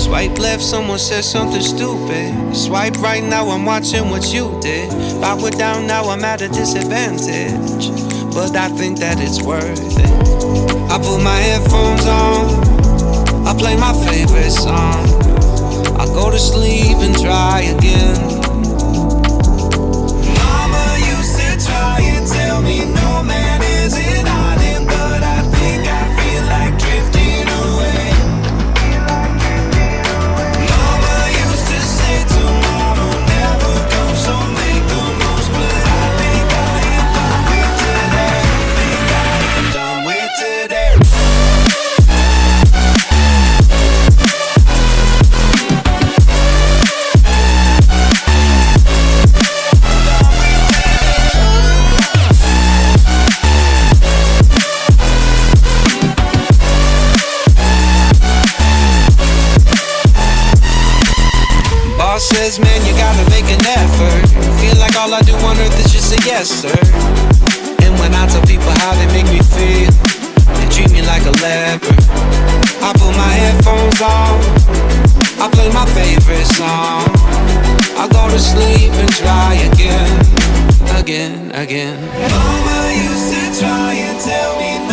Swipe left, someone said something stupid. Swipe right, now I'm watching what you did. Power down, now I'm at a disadvantage, but I think that it's worth it. I put my headphones on, I play my favorite song, I go to sleep and try again. Mama used to try and tell me no man is an island, but I think I feel like drifting away. Mama used to say tomorrow never comes, so make the most, but I think I am done with today. Think I am done with today. Says, man, you gotta make an effort. Feel like all I do on earth is just say yes, sir. And when I tell people how they make me feel, they treat me like a leper. I put my headphones on, I play my favorite song, I go to sleep and try again. Mama used to try and tell me